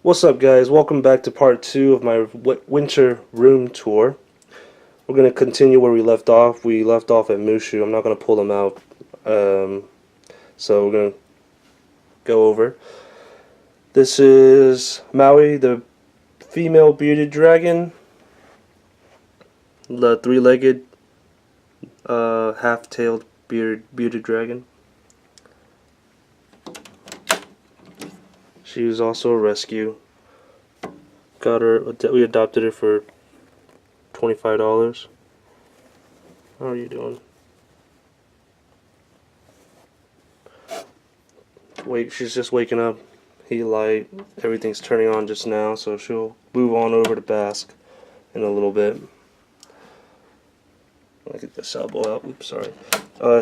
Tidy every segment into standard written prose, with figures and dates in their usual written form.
What's up, guys? Welcome back to part 2 of my winter room tour. We're going to continue where we left off. We left off at Mushu. I'm not going to pull them out. So we're going to go over. This is Maui, the female bearded dragon. The three-legged, half-tailed bearded dragon. She was also a rescue. Got her. We adopted her for $25. How are you doing? Wait, she's just waking up. Heat light. Everything's turning on just now, so she'll move on over to bask in a little bit. Let me get this elbow out. Oops, sorry.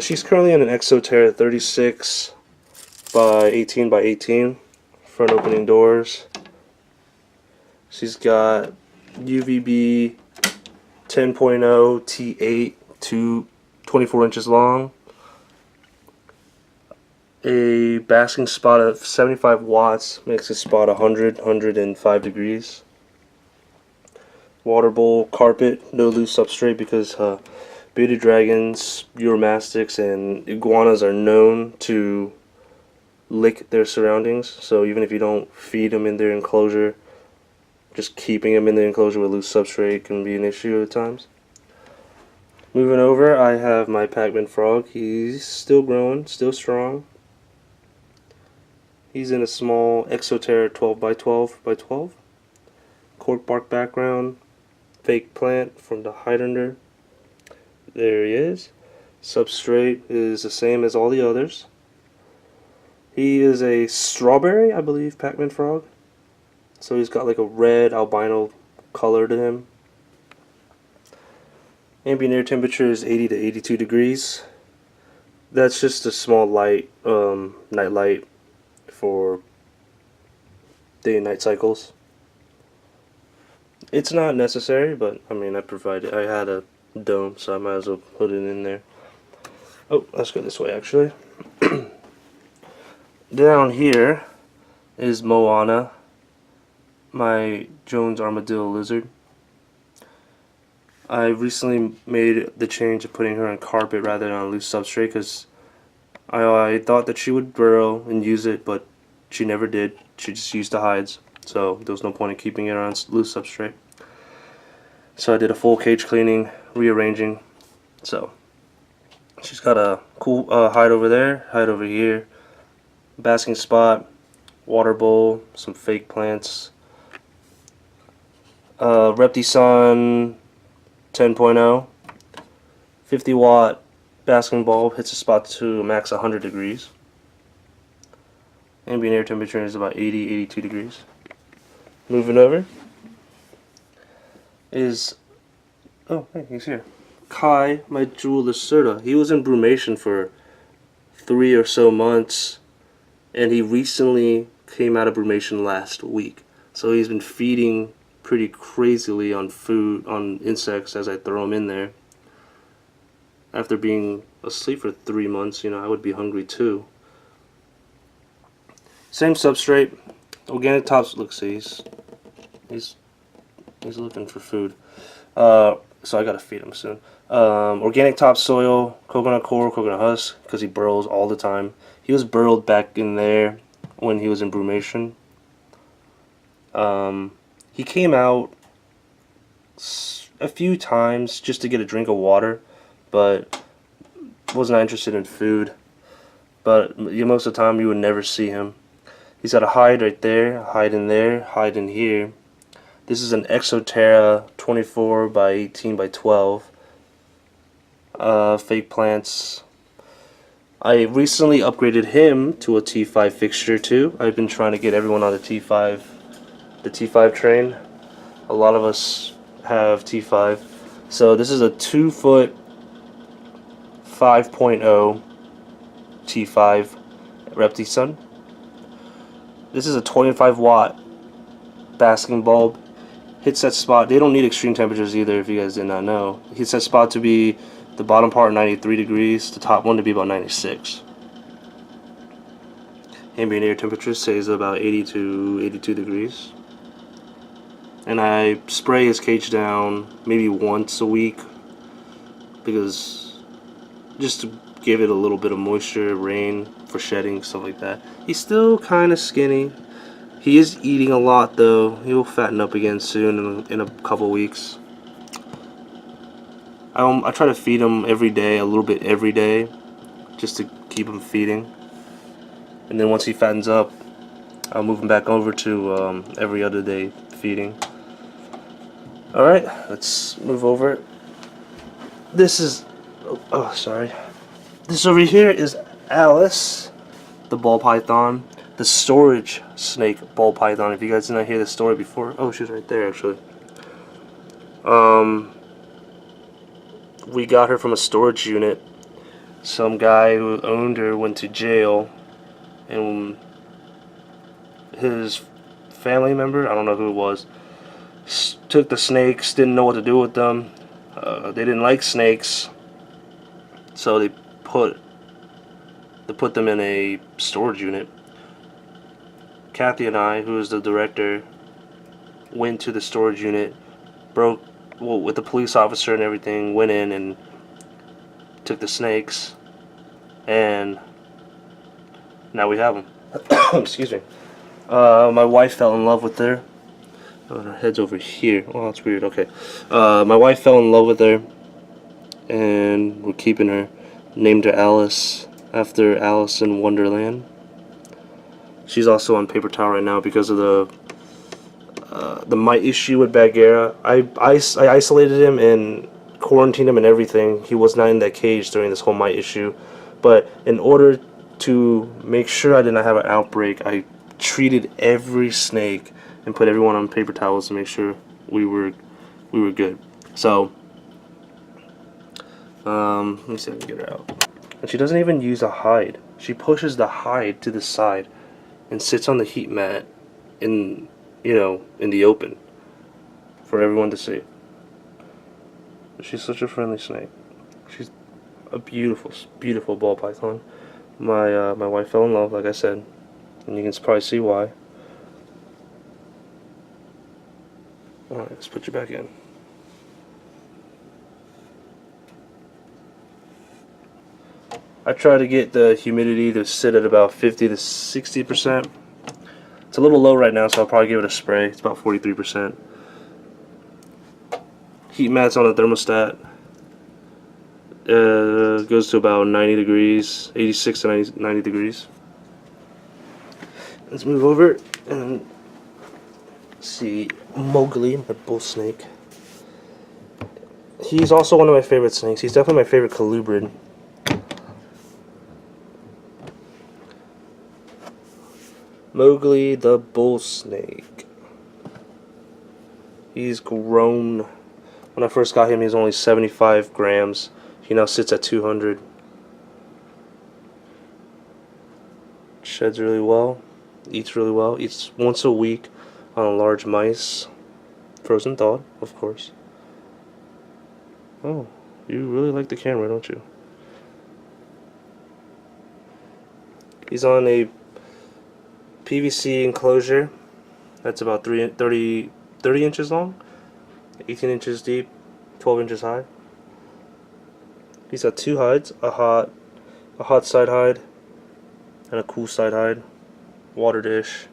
She's currently in an Exoterra 36 by 18 by 18. Front opening doors. She's got UVB 10.0 T8 to 24 inches long. A basking spot of 75 watts makes this spot 105 degrees. Water bowl, carpet, no loose substrate because bearded dragons, uromastyx, and iguanas are known to lick their surroundings, so even if you don't feed them in their enclosure, just keeping them in the enclosure with loose substrate can be an issue at times. Moving over, I have my Pac-Man frog. He's still growing, still strong. He's in a small Exoterra 12 by 12 by 12. Cork bark background, fake plant from the hide under. There he is. Substrate is the same as all the others. He is a strawberry, I believe, Pac-Man frog. So he's got like a red albino color to him. Ambient air temperature is 80 to 82 degrees. That's just a small light, night light for day and night cycles. It's not necessary, but I mean, I had a dome, so I might as well put it in there. Oh, let's go this way actually. Down here is Moana, my Jones armadillo lizard. I recently made the change of putting her on carpet rather than on loose substrate because I thought that she would burrow and use it, but she never did. She just used the hides, so there was no point in keeping it on loose substrate. So I did a full cage cleaning, rearranging. So she's got a cool hide over there, hide over here. Basking spot, water bowl, some fake plants. Reptile 10.0, 50 watt basking bulb, hits the spot to a max 100 degrees. Ambient air temperature is about 80-82 degrees. Moving over is, oh hey, he's here. Kai, my jewel lacerda. He was in brumation for 3 or so months. And he recently came out of brumation last week. So he's been feeding pretty crazily on food, on insects as I throw him in there. After being asleep for 3 months, you know, I would be hungry too. Same substrate, organic tops. Look, see, he's looking for food. So I gotta feed him soon. Organic topsoil, coconut coir, coconut husk, because he burrows all the time. He was burrowed back in there when he was in brumation. He came out a few times just to get a drink of water, but was not interested in food. But most of the time you would never see him. He's got a hide right there, a hide in there, hide in here. This is an Exoterra 24 by 18 by 12. Fake plants. I recently upgraded him to a T5 fixture too. I've been trying to get everyone on the T5 train. A lot of us have T5. So this is a 2-foot 5.0 T5 Reptile. This is a 25 watt basking bulb. Hits that spot. They don't need extreme temperatures either, if you guys did not know. Hits that spot to be The bottom part 93 degrees, the top one to be about 96. Ambient air temperature stays about 80 to 82 degrees. And I spray his cage down maybe once a week, because just to give it a little bit of moisture, rain for shedding, stuff like that. He's still kind of skinny. He is eating a lot though. He'll fatten up again soon in a couple weeks. I try to feed him every day, a little bit every day, just to keep him feeding. And then once he fattens up, I'll move him back over to every other day feeding. Alright, let's move over. This is, oh sorry. This over here is Alice, the ball python, the storage snake ball python. If you guys did not hear the story before, oh, she's right there actually. We got her from a storage unit. Some guy who owned her went to jail, and his family member, I don't know who it was, took the snakes, didn't know what to do with them. They didn't like snakes, so they put them in a storage unit. Kathy and I, who is the director, went to the storage unit, with the police officer and everything, went in and took the snakes, and now we have them. Excuse me. My wife fell in love with her. Oh, her head's over here. Oh, that's weird. Okay. My wife fell in love with her, and we're keeping her. Named her Alice, after Alice in Wonderland. She's also on paper towel right now because of the mite issue with Bagheera. I isolated him and quarantined him and everything. He was not in that cage during this whole mite issue. But in order to make sure I did not have an outbreak, I treated every snake and put everyone on paper towels to make sure we were good. So let me see if I can get her out. And she doesn't even use a hide. She pushes the hide to the side and sits on the heat mat in the open for everyone to see. She's such a friendly snake. She's a beautiful, beautiful ball python. My wife fell in love, like I said, and you can probably see why. Alright, let's put you back in. I try to get the humidity to sit at about 50 to 60%. It's a little low right now, so I'll probably give it a spray. It's about 43%. Heat mat's on the thermostat. Goes to about 90 degrees, 86 to 90 degrees. Let's move over and see Mowgli, my bull snake. He's also one of my favorite snakes. He's definitely my favorite colubrid. Mowgli the bull snake. He's grown. When I first got him, he was only 75 grams. He now sits at 200. Sheds really well. Eats really well. Eats once a week on large mice. Frozen thawed, of course. Oh, you really like the camera, don't you? He's on a PVC enclosure that's about 30 inches long, 18 inches deep, 12 inches high. He's got two hides, a hot side hide and a cool side hide, water dish.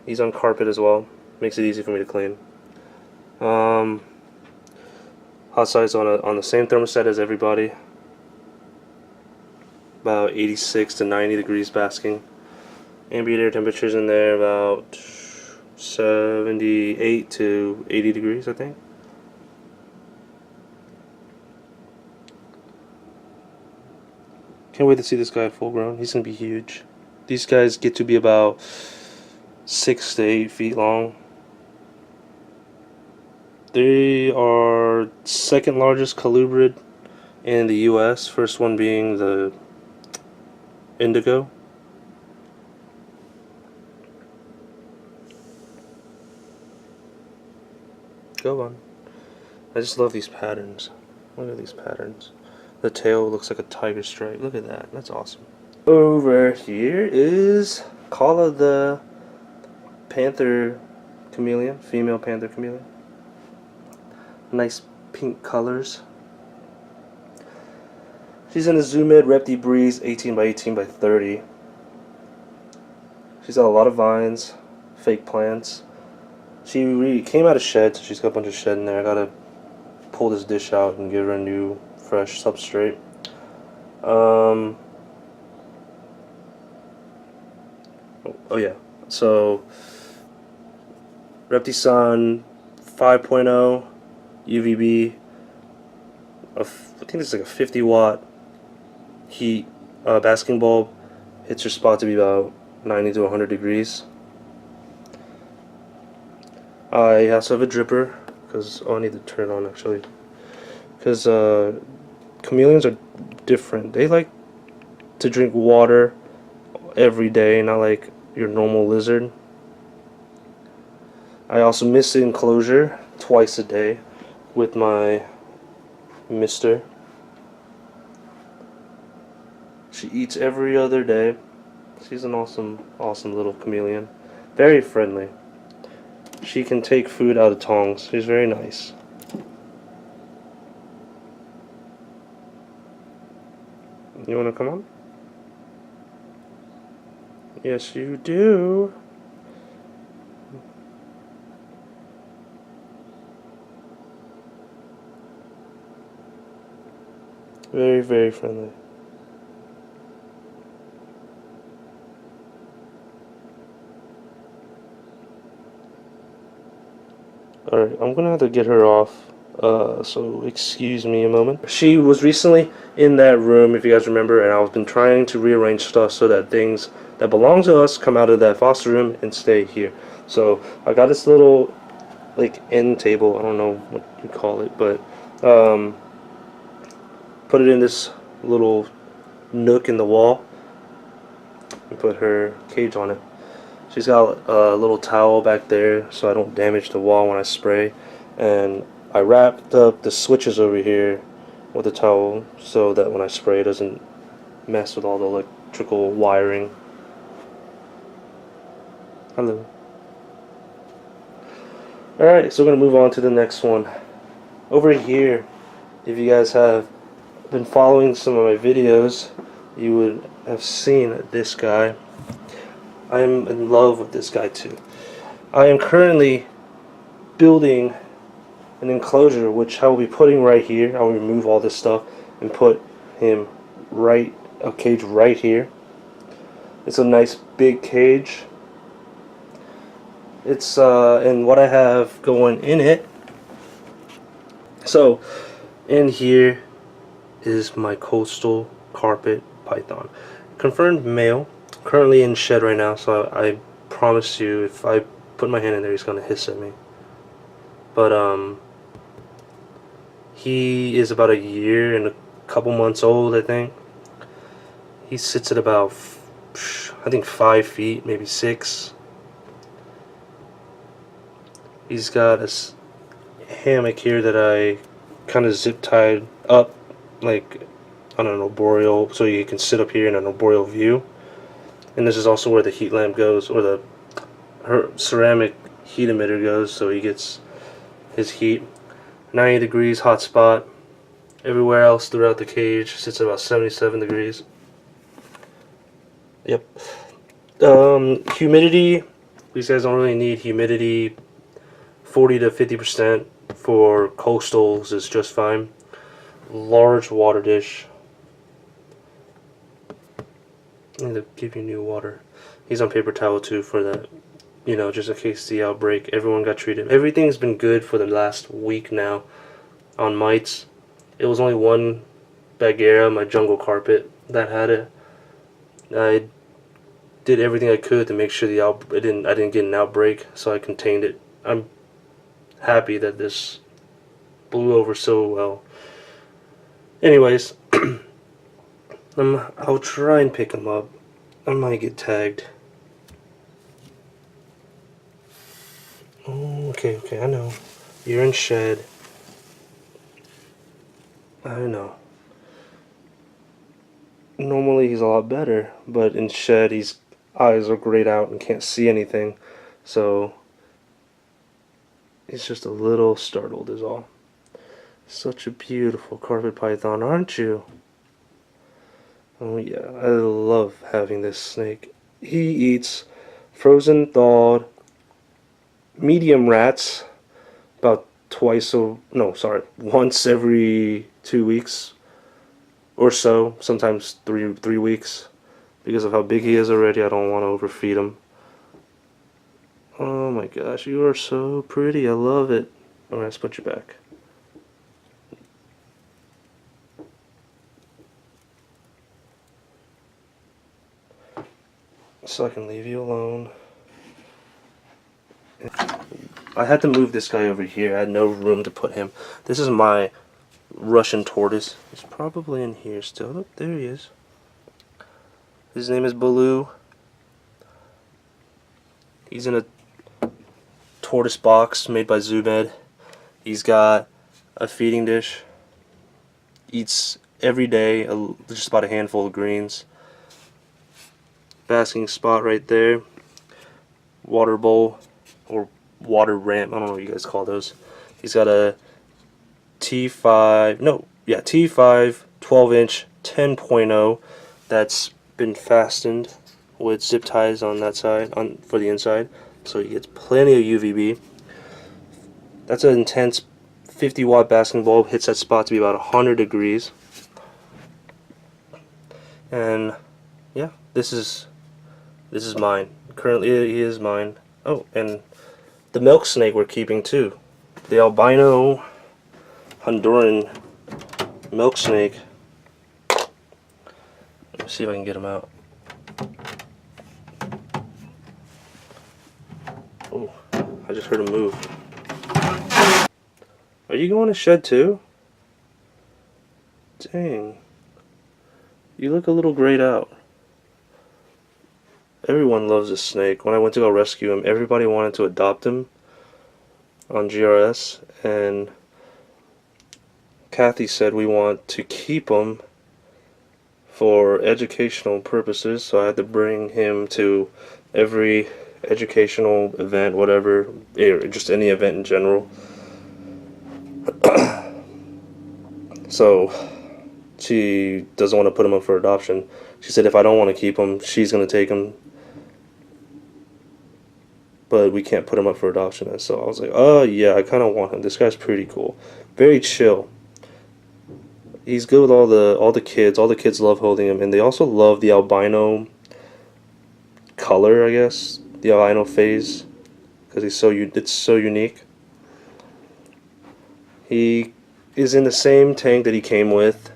He's on carpet as well, makes it easy for me to clean. Hot side's on the same thermostat as everybody, about 86 to 90 degrees basking. Ambient air temperatures in there about 78 to 80 degrees, I think. Can't wait to see this guy full grown. He's gonna be huge. These guys get to be about 6 to 8 feet long. They are second largest colubrid in the US, first one being the indigo. Go on. I just love these patterns. Look at these patterns. The tail looks like a tiger stripe. Look at that. That's awesome. Over here is Kala the panther chameleon, female panther chameleon. Nice pink colors. She's in a Zoomed Repti Breeze 18 by 18 by 30. She's got a lot of vines, fake plants. She came out of shed, so she's got a bunch of shed in there. I gotta pull this dish out and give her a new, fresh substrate. Oh yeah, so Repti 5.0 UVB. I think it's like a 50-watt heat basking bulb. Hits your spot to be about 90 to 100 degrees. I also have a dripper because I need to turn it on actually. Because chameleons are different. They like to drink water every day, not like your normal lizard. I also miss the enclosure twice a day with my mister. She eats every other day. She's an awesome little chameleon. Very friendly. She can take food out of tongs. She's very nice. You want to come on? Yes, you do. Very, very friendly. Alright, I'm gonna have to get her off, so excuse me a moment. She was recently in that room, if you guys remember, and I've been trying to rearrange stuff so that things that belong to us come out of that foster room and stay here. So I got this little, like, end table, I don't know what you call it, but put it in this little nook in the wall and put her cage on it. She's got a little towel back there so I don't damage the wall when I spray, and I wrapped up the switches over here with a towel so that when I spray it doesn't mess with all the electrical wiring. Hello. Alright, so we're going to move on to the next one. Over here, if you guys have been following some of my videos, you would have seen this guy. I am in love with this guy too. I am currently building an enclosure which I will be putting right here. I will remove all this stuff and put him a cage right here. It's a nice big cage. It's and what I have going in it. So in here is my coastal carpet python. Confirmed male. Currently in shed right now, so I promise you if I put my hand in there he's gonna hiss at me. But he is about a year and a couple months old, I think. He sits at about I think 5 feet, maybe 6. He's got a hammock here that I kind of zip tied up like on an arboreal, so you can sit up here in an arboreal view. And this is also where the heat lamp goes, or her ceramic heat emitter goes, so he gets his heat. 90 degrees hot spot. Everywhere else throughout the cage sits at about 77 degrees. Yep. Humidity. These guys don't really need humidity. 40 to 50% for coastals is just fine. Large water dish. I need to give you new water. He's on paper towel too for that, you know, just in case the outbreak. Everyone got treated. Everything's been good for the last week now on mites. It was only one Bagheera, my jungle carpet, that had it. I did everything I could to make sure I didn't get an outbreak, so I contained it. I'm happy that this blew over so well. Anyways, I'll try and pick him up. I might get tagged. Oh, okay, I know. You're in shed. I know. Normally he's a lot better, but in shed his eyes are grayed out and can't see anything, so he's just a little startled is all. Such a beautiful carpet python, aren't you? Oh yeah, I love having this snake. He eats frozen, thawed, medium rats about once every 2 weeks or so, sometimes three weeks. Because of how big he is already, I don't want to overfeed him. Oh my gosh, you are so pretty. I love it. Alright, let's put you back. So I can leave you alone. I had to move this guy over here. I had no room to put him. This is my Russian tortoise. He's probably in here still. Oh, there he is. His name is Baloo. He's in a tortoise box made by Zoomed. He's got a feeding dish. Eats every day just about a handful of greens. Basking spot right there. Water bowl or water ramp. I don't know what you guys call those. He's got a T5 12-inch 10.0 that's been fastened with zip ties on that side, for the inside, so he gets plenty of UVB. That's an intense 50-watt basking bulb. Hits that spot to be about 100 degrees. And yeah, this is mine. Currently, he is mine. Oh, and the milk snake we're keeping too. The albino Honduran milk snake. Let me see if I can get him out. Oh, I just heard him move. Are you going to shed too? Dang. You look a little grayed out. Everyone loves this snake. When I went to go rescue him, everybody wanted to adopt him on GRS, and Kathy said we want to keep him for educational purposes, so I had to bring him to every educational event, whatever, just any event in general. So she doesn't want to put him up for adoption. She said if I don't want to keep him, she's going to take him, but we can't put him up for adoption. And so I was like, oh yeah, I kind of want him. This guy's pretty cool, very chill. He's good with all the kids. All the kids love holding him, and they also love the albino color, I guess, the albino phase, because it's so unique. He is in the same tank that he came with.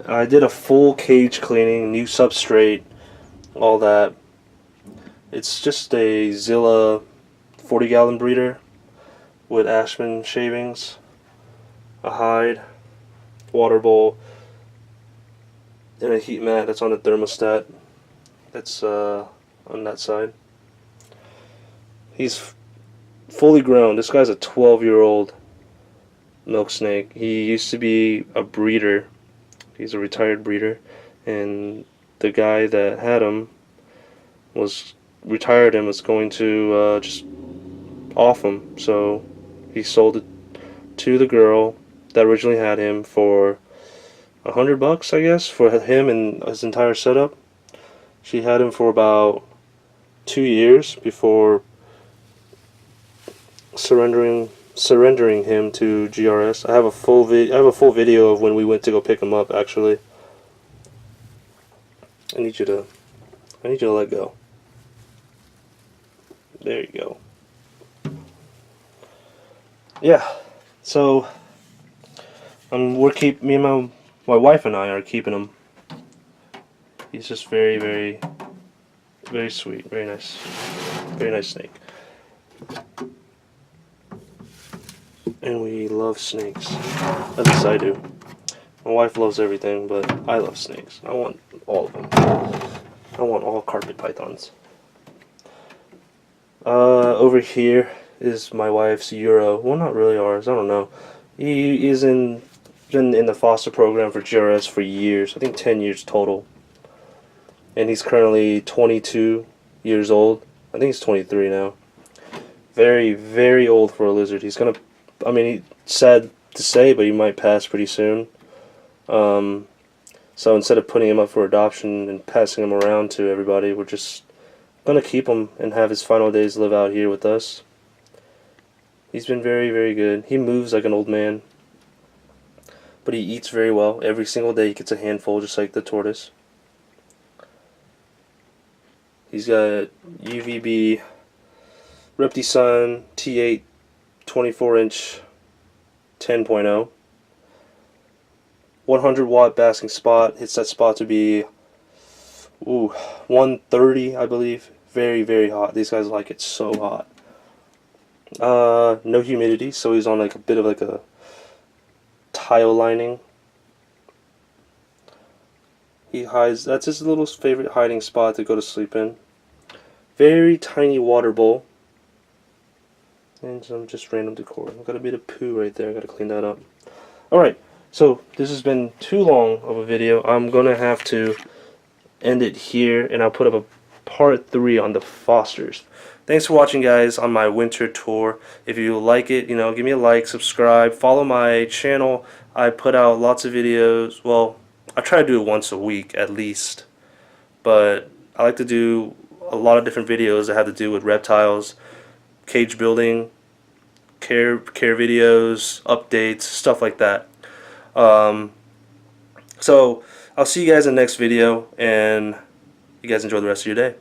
I did a full cage cleaning, new substrate, all that. It's just a Zilla 40-gallon breeder with Ashman shavings, a hide, water bowl, and a heat mat that's on the thermostat that's on that side. He's fully grown. This guy's a 12-year-old milk snake. He used to be a breeder. He's a retired breeder, and the guy that had him was retired and was going to just off him, so he sold it to the girl that originally had him for $100, I guess, for him and his entire setup. She had him for about 2 years before surrendering him to GRS. I have a full video of when we went to go pick him up. Actually, I need you to let go. There you go. Yeah. So me and my wife and I are keeping him. He's just very, very, very sweet, very nice snake. And we love snakes. At least I do. My wife loves everything, but I love snakes. I want all of them. I want all carpet pythons. Over here is my wife's Euro. Well, not really ours. I don't know. He is in been in the foster program for GRS for years. I think 10 years total. And he's currently 22 years old. I think he's 23 now. Very, very old for a lizard. He's gonna, I mean, sad to say, but he might pass pretty soon. So instead of putting him up for adoption and passing him around to everybody, we're just gonna keep him and have his final days live out here with us. He's been very, very good. He moves like an old man, but he eats very well. Every single day he gets a handful, just like the tortoise. He's got UVB Reptile T8 24-inch 10.0. 100 watt basking spot. Hits that spot to be 130, I believe. Very, very hot. These guys like it so hot. No humidity, so he's on like a bit of like a tile lining. He hides. That's his little favorite hiding spot to go to sleep in. Very tiny water bowl. And some just random decor. I've got a bit of poo right there. I gotta clean that up. Alright, so this has been too long of a video. I'm gonna have to end it here, and I'll put up a part 3 on the fosters. Thanks for watching, guys, on my winter tour. If you like it, give me a like, subscribe, follow my channel. I put out lots of videos. Well, I try to do it once a week at least, but I like to do a lot of different videos that have to do with reptiles, cage building, care videos, updates, stuff like that. So I'll see you guys in the next video, and you guys enjoy the rest of your day.